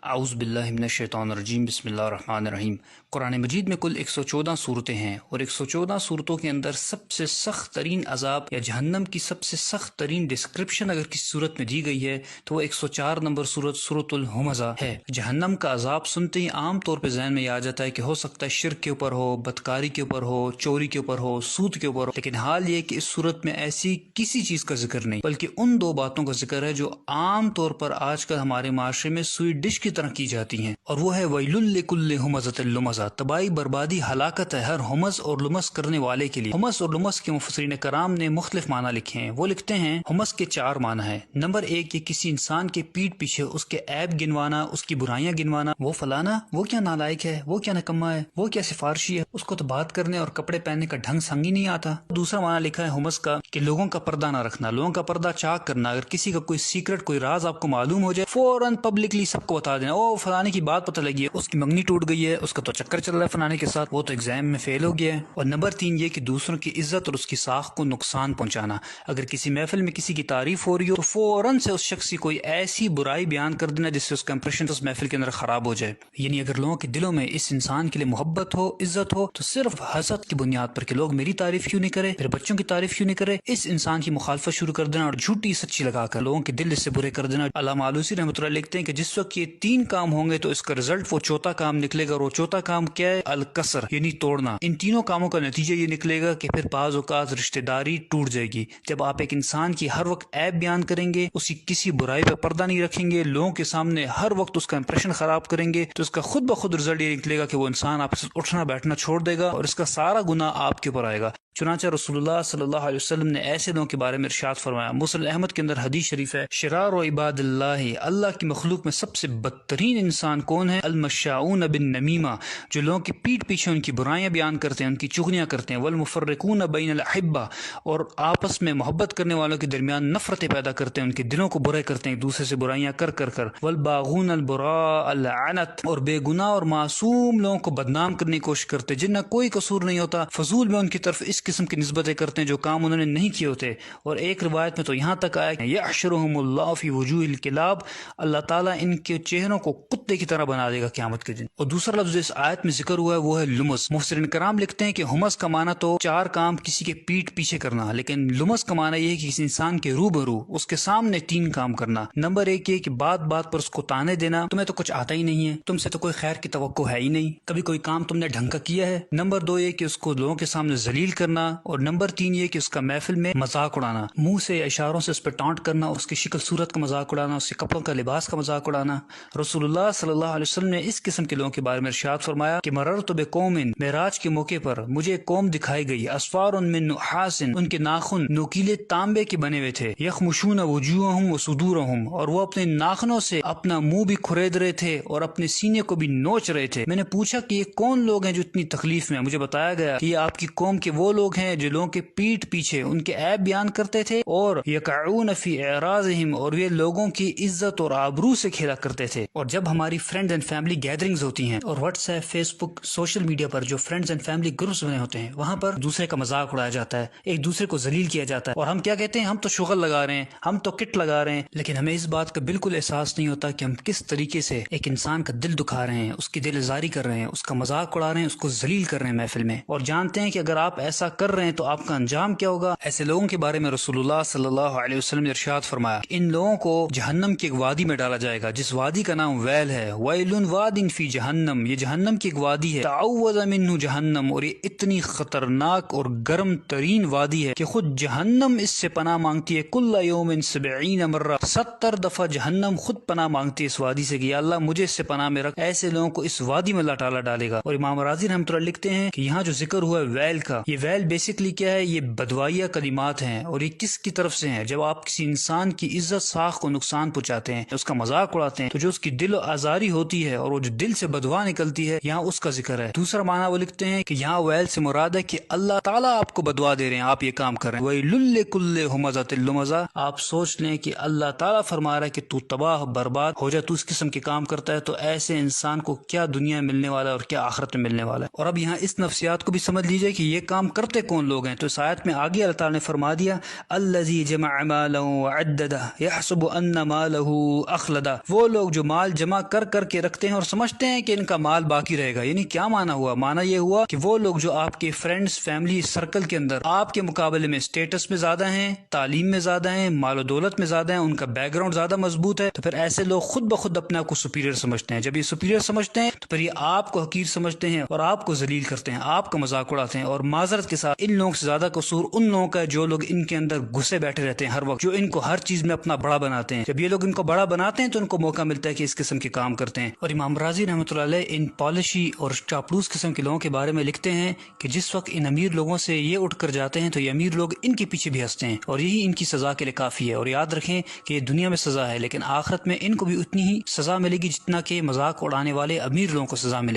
اعوذ باللہ من الشیطان الرجیم بسم اللہ الرحمن الرحیم۔ قرآن مجید میں کل 114 صورتیں ہیں اور 114 صورتوں کے اندر سب سے سخت ترین عذاب یا جہنم کی سب سے سخت ترین ڈسکرپشن اگر کسی صورت میں دی گئی ہے تو وہ 104 نمبر صورت سورۃ الہمزہ ہے۔ جہنم کا عذاب سنتے ہی عام طور پہ ذہن میں یہ آ جاتا ہے کہ ہو سکتا ہے شرک کے اوپر ہو، بدکاری کے اوپر ہو، چوری کے اوپر ہو، سود کے اوپر ہو، لیکن حال یہ کہ اس صورت میں ایسی کسی چیز کا ذکر نہیں بلکہ ان دو باتوں کا ذکر ہے جو عام طور پر آج کل ہمارے معاشرے میں سوئی ڈش کی طرح کی جاتی ہیں، اور وہ ہے ویل لکل ہمزۃ لمزہ، تباہی بربادی ہلاکت ہے ہر ہمز اور لمز کرنے والے کے لیے۔ ہمز اور لمز کے مفسرین کرام نے مختلف معنی لکھے ہیں۔ وہ لکھتے ہیں ہمز کے 4 معنی ہیں۔ نمبر 1، یہ کسی انسان کے پیٹھ پیچھے اس کے عیب گنوانا، اس کی برائیاں گنوانا، وہ فلانا وہ کیا نالائق ہے، وہ کیا نکما ہے، وہ کیا سفارشی ہے، اس کو تو بات کرنے اور کپڑے پہننے کا ڈھنگ سنگ ہی نہیں آتا۔ دوسرا معنی لکھا ہے ہمز کا کہ لوگوں کا پردہ نہ رکھنا، لوگوں کا پردہ چاک کرنا، اگر کسی کا کوئی سیکرٹ کوئی راز آپ کو معلوم ہو جائے فوراً پبلکلی سب کو بتا دینا، او فلانے کی بات پتہ لگی ہے، اس کی منگنی ٹوٹ گئی ہے، اس کا تو چکر چل رہا ہے فلانے کے ساتھ، وہ تو ایگزام میں فیل ہو گیا ہے۔ اور نمبر 3، یہ کہ دوسروں کی عزت اور اس کی ساکھ کو نقصان پہنچانا، اگر کسی محفل میں کسی کی تعریف ہو رہی ہو تو فوراً سے اس شخص کی کوئی ایسی برائی بیان کر دینا جس سے اس کا امپریشن اس محفل کے اندر خراب ہو جائے۔ یعنی اگر لوگوں کے دلوں میں اس انسان کے لیے محبت ہو، عزت ہو، تو صرف حسد کی بنیاد پر کہ لوگ میری تعریف کیوں نہیں کرے، میرے بچوں کی تعریف کیوں نہیں کرے، اس انسان کی مخالفت شروع کر دینا اور جھوٹی سچی لگا کر لوگوں کے دل اس سے برے کر دینا۔ علامہ آلوسی رحمۃ اللہ لکھتے ہیں کہ جس وقت یہ 3 کام ہوں گے تو اس کا رزلٹ وہ چوتھا کام نکلے گا، اور وہ چوتھا کام کیا ہے؟ الکسر، یعنی توڑنا۔ ان تینوں کاموں کا نتیجہ یہ نکلے گا کہ پھر بعض اوقات رشتہ داری ٹوٹ جائے گی۔ جب آپ ایک انسان کی ہر وقت عیب بیان کریں گے، اس کی کسی برائی پہ پردہ نہیں رکھیں گے، لوگوں کے سامنے ہر وقت اس کا امپریشن خراب کریں گے، تو اس کا خود بخود رزلٹ یہ نکلے گا کہ وہ انسان آپ سے اٹھنا بیٹھنا چھوڑ دے گا اور اس کا سارا گناہ آپ کے اوپر آئے گا۔ چنانچہ رسول اللہ صلی اللہ علیہ وسلم نے ایسے لوگوں کے بارے میں ارشاد فرمایا، مسند احمد کے اندر حدیث شریف ہے، شرار و عباد اللہ کی مخلوق میں سب سے بدترین انسان کون ہے؟ المشاؤون بالنمیمہ، جو لوگوں کی پیٹھ پیچھے ان کی برائیاں بیان کرتے ہیں، ان کی چغلیاں کرتے ہیں، والمفرقون بین الاحبہ، اور آپس میں محبت کرنے والوں کے درمیان نفرتیں پیدا کرتے ہیں، ان کے دلوں کو برے کرتے ہیں ایک دوسرے سے برائیاں کر کر کر، والباغون البراء اللعنت، اور بے گناہ اور معصوم لوگوں کو بدنام کرنے کی کوشش کرتے جن کا کوئی قصور نہیں ہوتا، فضول میں ان کی طرف اس قسم کی نسبتیں کرتے ہیں جو کام انہوں نے نہیں کیے ہوتے۔ اور ایک روایت میں تو یہاں تک آیا کہ یحشرہم اللہ فی وجوہ الکلاب، اللہ تعالیٰ ان کے چہروں کو کتے کی طرح بنا دے گا قیامت کے دن۔ اور دوسرا لفظ اس آیت میں ذکر ہوا ہے وہ ہے لمس۔ مفسرین کرام لکھتے ہیں کہ ہمس کا معنی تو 4 کام کسی کے پیٹھ پیچھے کرنا، لیکن لمس کا معنی یہ ہے کہ کسی انسان کے روبرو اس کے سامنے 3 کام کرنا۔ نمبر 1 یہ کہ بات بات پر اس کو تانے دینا، تمہیں تو کچھ آتا ہی نہیں ہے، تم سے تو کوئی خیر کی توقع ہے ہی نہیں، کبھی کوئی کام تم نے ڈھنگ کا کیا ہے۔ نمبر 2 یہ کہ اس کو لوگوں کے سامنے ذلیل کرنا، اور نمبر 3 یہ کہ اس کا محفل میں مذاق اڑانا، منہ سے یا اشاروں سے اس پہ ٹانٹ کرنا، اس کی شکل صورت کا مذاق اڑانا، اس کے کپڑوں کا لباس کا مذاق اڑانا۔ رسول اللہ صلی اللہ علیہ وسلم نے اس قسم کے لوگوں کے بارے میں ارشاد فرمایا کہ مررت بقوم، معراج کے موقع پر مجھے ایک قوم دکھائی گئی، اسفار من نحاس، ان کے ناخن نوکیلے تانبے کے بنے ہوئے تھے، یخمشون وجوہہم وصدورہم، اور وہ اپنے ناخنوں سے اپنا منہ بھی کھرید رہے تھے اور اپنے سینے کو بھی نوچ رہے تھے۔ میں نے پوچھا کہ یہ کون لوگ ہیں جو اتنی تکلیف میں ہیں؟ مجھے بتایا گیا کہ یہ آپ کی قوم کے وہ لوگ ہیں جو لوگوں کے پیٹھ پیچھے ان کے عیب بیان کرتے تھے، اور یقعون فی اعراضہم، اور یہ لوگوں کی عزت اور آبرو سے کھیلا کرتے تھے۔ اور جب ہماری فرینڈز اینڈ فیملی گیدرنگز ہوتی ہیں، اور واٹس ایپ، فیس بک، سوشل میڈیا پر جو فرینڈز اینڈ فیملی گروپس بنے ہوتے ہیں، وہاں پر دوسرے کا مذاق اڑایا جاتا ہے، ایک دوسرے کو ذلیل کیا جاتا ہے، اور ہم کیا کہتے ہیں؟ ہم تو شغل لگا رہے ہیں، ہم تو کٹ لگا رہے ہیں، لیکن ہمیں اس بات کا بالکل احساس نہیں ہوتا کہ ہم کس طریقے سے ایک انسان کا دل دکھا رہے ہیں، اس کی دل آزاری کر رہے ہیں، اس کا مذاق اڑا رہے ہیں، اس کو ذلیل کر رہے ہیں محفل میں، اور جانتے ہیں کہ اگر آپ ایسا کر رہے ہیں تو آپ کا انجام کیا ہوگا۔ ایسے لوگوں کے بارے میں رسول اللہ صلی اللہ علیہ وسلم نے ارشاد فرمایا کہ ان لوگوں کو جہنم کی ایک وادی میں ڈالا جائے گا جس وادی کا نام ویل ہے، ویل واد فی جہنم، یہ جہنم کی ایک وادی ہے، تعوذ منہ جہنم، اور یہ اتنی خطرناک اور گرم ترین وادی ہے کہ خود جہنم اس سے پناہ مانگتی ہے، کل یوم 70 مرہ، 70 دفعہ جہنم خود پناہ مانگتی ہے اس وادی سے کہ یا اللہ مجھے اس سے پناہ میں رکھ۔ ایسے لوگوں کو اس وادی میں اللہ تعالیٰ ڈالے گا۔ اور امام راضی رحمۃ اللہ لکھتے ہیں کہ یہاں جو ذکر ہوا ہے ویل کا، یہ ویل بیسکلی کیا ہے؟ یہ بدوائیہ کلمات ہیں، اور یہ کس کی طرف سے ہیں؟ جب آپ کسی انسان کی عزت ساخ کو نقصان پہنچاتے ہیں، اس کا مذاق اڑاتے ہیں، تو جو اس کی دل آزاری ہوتی ہے اور وہ جو دل سے بدوا نکلتی ہے، یہاں اس کا ذکر ہے۔ دوسرا معنی وہ لکھتے ہیں کہ یہاں ویل سے مراد ہے کہ اللہ تعالیٰ آپ کو بدوا دے رہے ہیں، آپ یہ کام کر رہے ہیں، ویل لکل ہمزۃ لمزہ، آپ سوچ لیں کہ اللہ تعالیٰ فرما رہا ہے کہ تو تباہ برباد ہو جائے، تو اس قسم کے کام کرتا ہے، تو ایسے انسان کو کیا دنیا ملنے والا ہے اور کیا آخرت میں ملنے والا ہے۔ اور اب یہاں اس نفسیات کو بھی سمجھ لیجئے کہ یہ کام کر کرتے کون لوگ ہیں؟ تو اس آیت میں آگے اللہ تعالیٰ نے فرما دیا الذی جمع مالا وعددہ یحسب ان مالہ اخلدہ، وہ لوگ جو مال جمع کر کر کے رکھتے ہیں اور سمجھتے ہیں کہ ان کا مال باقی رہے گا۔ یعنی کیا معنی ہوا؟ معنی یہ ہوا کہ وہ لوگ جو آپ کے فرینڈز فیملی سرکل کے اندر آپ کے مقابلے میں اسٹیٹس میں زیادہ ہیں، تعلیم میں زیادہ ہیں، مال و دولت میں زیادہ ہیں، ان کا بیک گراؤنڈ زیادہ مضبوط ہے، تو پھر ایسے لوگ خود بخود اپنے آپ کو سپیریئر سمجھتے ہیں۔ جب یہ سپیریئر سمجھتے ہیں تو پھر یہ آپ کو حقیر سمجھتے ہیں اور آپ کو ذلیل کرتے ہیں، آپ کا مذاق اڑاتے ہیں۔ اور معذرت کے ساتھ ان لوگوں سے زیادہ قصور ان لوگوں کا ہے جو لوگ ان کے اندر گھسے بیٹھے رہتے ہیں ہر وقت، جو ان کو ہر چیز میں اپنا بڑا بناتے ہیں۔ جب یہ لوگ ان کو بڑا بناتے ہیں تو ان کو موقع ملتا ہے کہ اس قسم کے کام کرتے ہیں۔ اور امام رازی رحمۃ اللہ علیہ ان پالشی اور چاپلوس قسم کے لوگوں کے بارے میں لکھتے ہیں کہ جس وقت ان امیر لوگوں سے یہ اٹھ کر جاتے ہیں تو یہ امیر لوگ ان کے پیچھے بھی ہنستے ہیں، اور یہی ان کی سزا کے لیے کافی ہے۔ اور یاد رکھیں کہ یہ دنیا میں سزا ہے، لیکن آخرت میں ان کو بھی اتنی ہی سزا ملے گی جتنا کہ مذاق اڑانے والے امیر لوگوں کو سزا ملے۔